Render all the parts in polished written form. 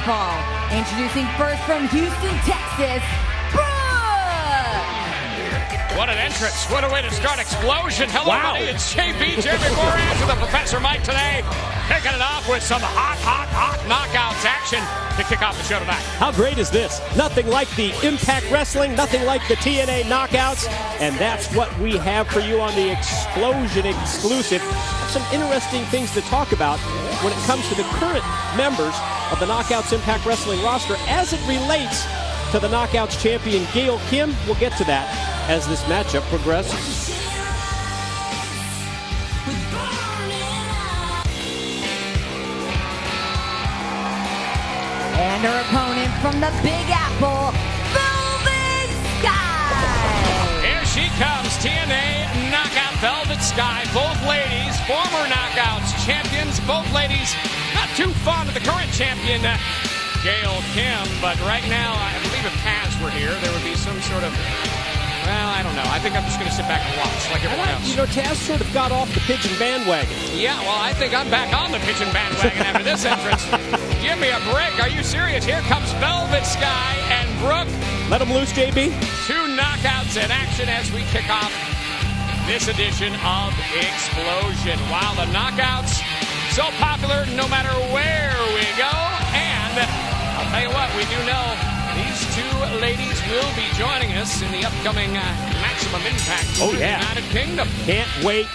fall. Introducing first from Houston, Texas, Brooke! What an entrance. What a way to start Explosion. Hello, everybody. It's JB, Jeremy Moran with the Professor Mike today. Kicking it off with some hot knockouts action to kick off the show tonight. How great is this? Nothing like the Impact Wrestling, nothing like the TNA knockouts, and that's what we have for you on the Explosion exclusive. Some interesting things to talk about when it comes to the current members of the Knockouts Impact Wrestling roster as it relates to the Knockouts champion Gail Kim. We'll get to that as this matchup progresses. And her opponent from the Big Apple, Velvet Sky! Here she comes, TNA Knockout Velvet Sky. Both ladies, former Knockouts champions. Both ladies not too fond of the current champion, Gail Kim. But right now, I believe if Taz were here, there would be some sort of... Well, I don't know. I think I'm just going to sit back and watch like everyone else. You know, Taz sort of got off the pigeon bandwagon. Yeah, well, I think I'm back on the pigeon bandwagon after this entrance. Give me a break. Are you serious? Here comes Velvet Sky and Brooke. Let them loose, JB. Two knockouts in action as we kick off this edition of Explosion. Wow, the knockouts so popular no matter where we go. And I'll tell you what, we do know these two ladies will be joining us in the upcoming Maximum Impact Tour in the United Kingdom. Can't wait.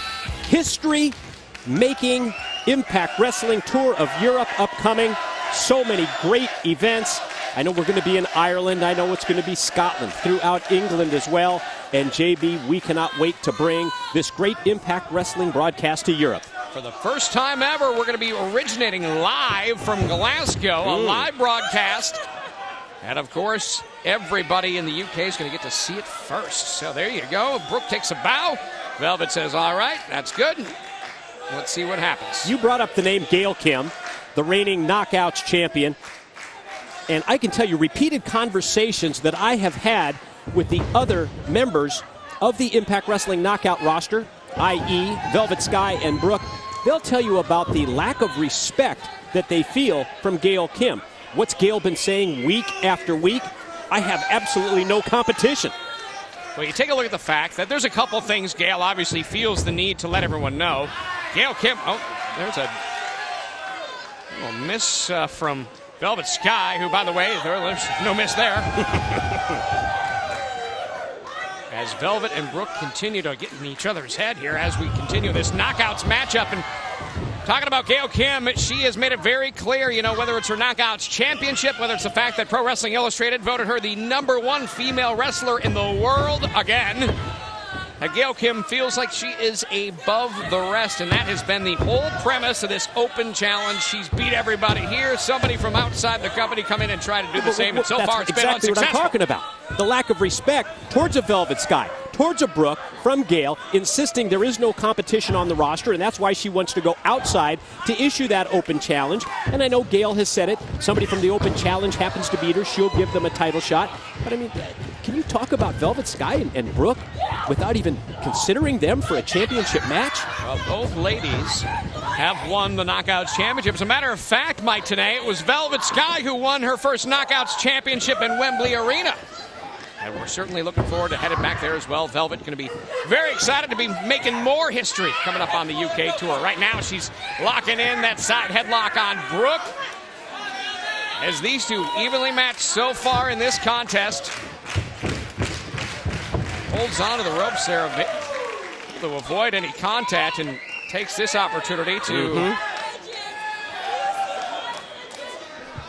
History-making Impact Wrestling Tour of Europe upcoming. So many great events. I know we're going to be in Ireland. I know it's going to be Scotland, throughout England as well. And JB, we cannot wait to bring this great Impact Wrestling broadcast to Europe. For the first time ever, we're going to be originating live from Glasgow, a live broadcast. And, of course, everybody in the UK is going to get to see it first. So there you go. Brooke takes a bow. Velvet says, all right, that's good. Let's see what happens. You brought up the name Gail Kim, the reigning Knockouts champion. And I can tell you repeated conversations that I have had with the other members of the Impact Wrestling Knockout roster, i.e. Velvet Sky and Brooke. They'll tell you about the lack of respect that they feel from Gail Kim. What's Gail been saying week after week? I have absolutely no competition. Well, you take a look at the fact that there's a couple things Gail obviously feels the need to let everyone know. Gail Kim, there's a little miss from Velvet Sky, who, by the way, there's no miss there. As Velvet and Brooke continue to get in each other's head here as we continue this Knockouts matchup. And talking about Gail Kim, she has made it very clear, you know, whether it's her Knockouts championship, whether it's the fact that Pro Wrestling Illustrated voted her the #1 female wrestler in the world again, that Gail Kim feels like she is above the rest, and that has been the whole premise of this open challenge. She's beat everybody here. Somebody from outside the company come in and try to do the same, and so far it's been unsuccessful. That's exactly what I'm talking about. The lack of respect towards a Velvet Sky, towards a Brooke from Gail, insisting there is no competition on the roster, and that's why she wants to go outside to issue that open challenge. And I know Gail has said it. Somebody from the open challenge happens to beat her, she'll give them a title shot. But I mean, can you talk about Velvet Sky and Brooke without even considering them for a championship match? Well, both ladies have won the Knockouts Championship. As a matter of fact, Mike, today it was Velvet Sky who won her first Knockouts Championship in Wembley Arena. And we're certainly looking forward to headed back there as well. Velvet going to be very excited to be making more history coming up on the UK tour. Right now she's locking in that side headlock on Brooke. As these two evenly matched so far in this contest. Holds on to the ropes there a bit to avoid any contact and takes this opportunity to...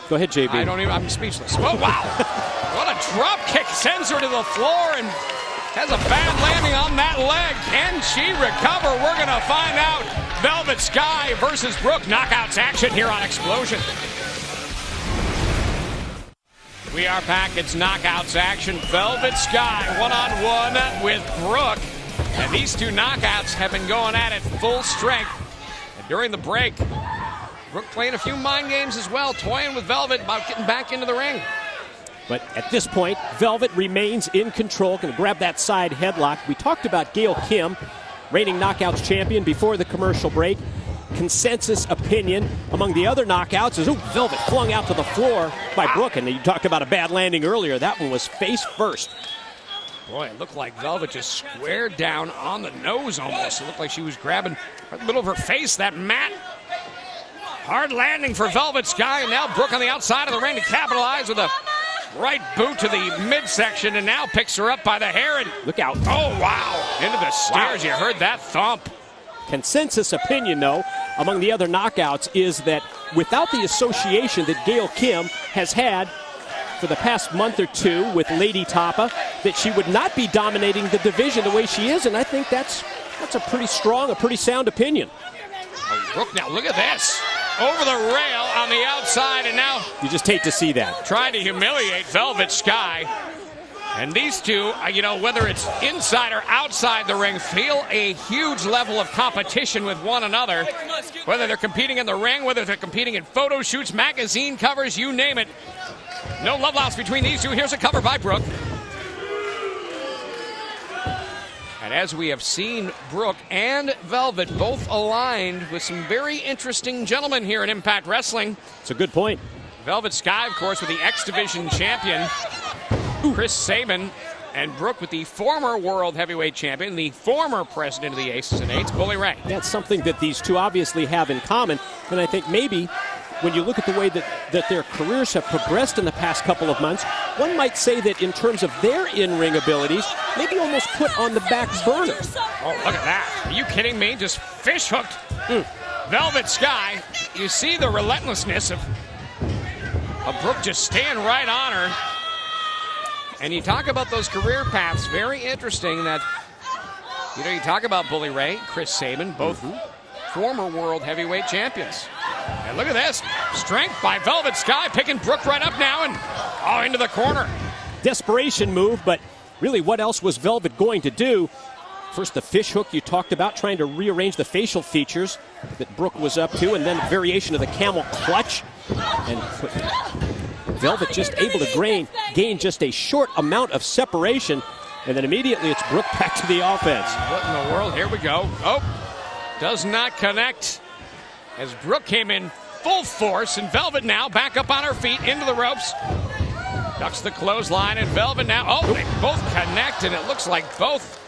Go ahead, JB. I'm speechless. Oh, wow. What a drop kick. Sends her to the floor and has a bad landing on that leg. Can she recover? We're going to find out. Velvet Sky versus Brooke. Knockouts action here on Explosion. We are back. It's Knockouts action. Velvet Sky one-on-one with Brooke. And these two knockouts have been going at it full strength. And during the break, Brooke playing a few mind games as well, toying with Velvet about getting back into the ring. But at this point, Velvet remains in control. Going to grab that side headlock. We talked about Gail Kim, reigning Knockouts champion, before the commercial break. consensus opinion among the other knockouts is, Velvet flung out to the floor by Brooke. And you talked about a bad landing earlier. That one was face first. Boy, it looked like Velvet just squared down on the nose almost. It looked like she was grabbing right in the middle of her face, that mat. Hard landing for Velvet Sky, and now Brooke on the outside of the ring to capitalize with a right boot to the midsection, and now picks her up by the hair and look out. Oh, wow. Into the stairs. Wow. You heard that thump. Consensus opinion, though, among the other knockouts is that without the association that Gail Kim has had for the past month or two with Lady Tapa, that she would not be dominating the division the way she is, and I think that's a pretty strong, a pretty sound opinion. Oh, Brooke, now look at this. Over the rail on the outside, and now you just hate to see that. Trying to humiliate Velvet Sky. And these two, whether it's inside or outside the ring, feel a huge level of competition with one another. Whether they're competing in the ring, whether they're competing in photo shoots, magazine covers, you name it. No love lost between these two. Here's a cover by Brooke. And as we have seen, Brooke and Velvet both aligned with some very interesting gentlemen here in Impact Wrestling. It's a good point. Velvet Sky, of course, with the X Division champion, Chris Sabin, and Brooke with the former World Heavyweight Champion, the former president of the Aces and Eights, Bully Ray. That's something that these two obviously have in common, and I think maybe when you look at the way that their careers have progressed in the past couple of months, one might say that in terms of their in-ring abilities, maybe almost put on the back burner. Oh, look at that. Are you kidding me? Just fish hooked. Velvet Sky. You see the relentlessness of Brooke just staying right on her. And you talk about those career paths, very interesting that, you talk about Bully Ray, Chris Sabin, both former World Heavyweight Champions. And look at this. Strength by Velvet Sky, picking Brooke right up now and into the corner. Desperation move, but really what else was Velvet going to do? First the fish hook you talked about, trying to rearrange the facial features that Brooke was up to, and then variation of the camel clutch. And Velvet just able to gain just a short amount of separation, and then immediately it's Brooke back to the offense. What in the world? Here we go. Oh, does not connect as Brooke came in full force, and Velvet now back up on her feet into the ropes. Ducks the clothesline, and Velvet now, they both connect, and it looks like both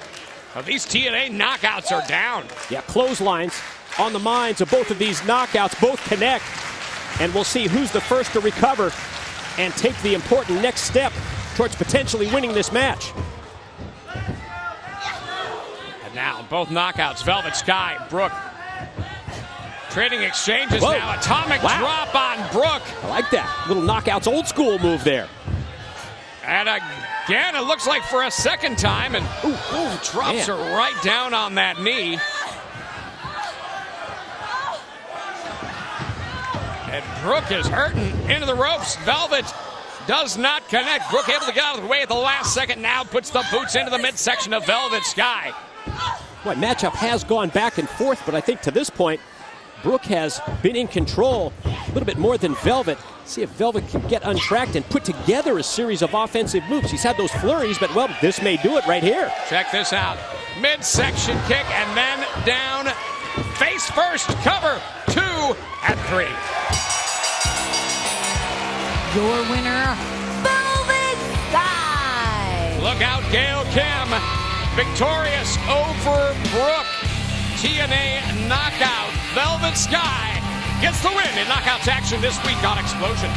of these TNA knockouts are down. Yeah, clotheslines on the minds of both of these knockouts, both connect, and we'll see who's the first to recover and take the important next step towards potentially winning this match. And now both knockouts, Velvet Sky, Brooke. Trading exchanges now. Atomic drop on Brooke. I like that. Little knockouts, old school move there. And again, it looks like for a second time, and drops her right down on that knee. And Brooke is hurting into the ropes. Velvet does not connect. Brooke able to get out of the way at the last second. Now puts the boots into the midsection of Velvet Sky. Boy, matchup has gone back and forth, but I think to this point, Brooke has been in control a little bit more than Velvet. See if Velvet can get untracked and put together a series of offensive moves. He's had those flurries, but, this may do it right here. Check this out. Midsection kick, and then down. Face first, cover, 2 and 3. Your winner, Velvet Sky. Look out, Gail Kim. Victorious over Brooke. TNA knockout. Velvet Sky gets the win in knockouts action this week on Explosion.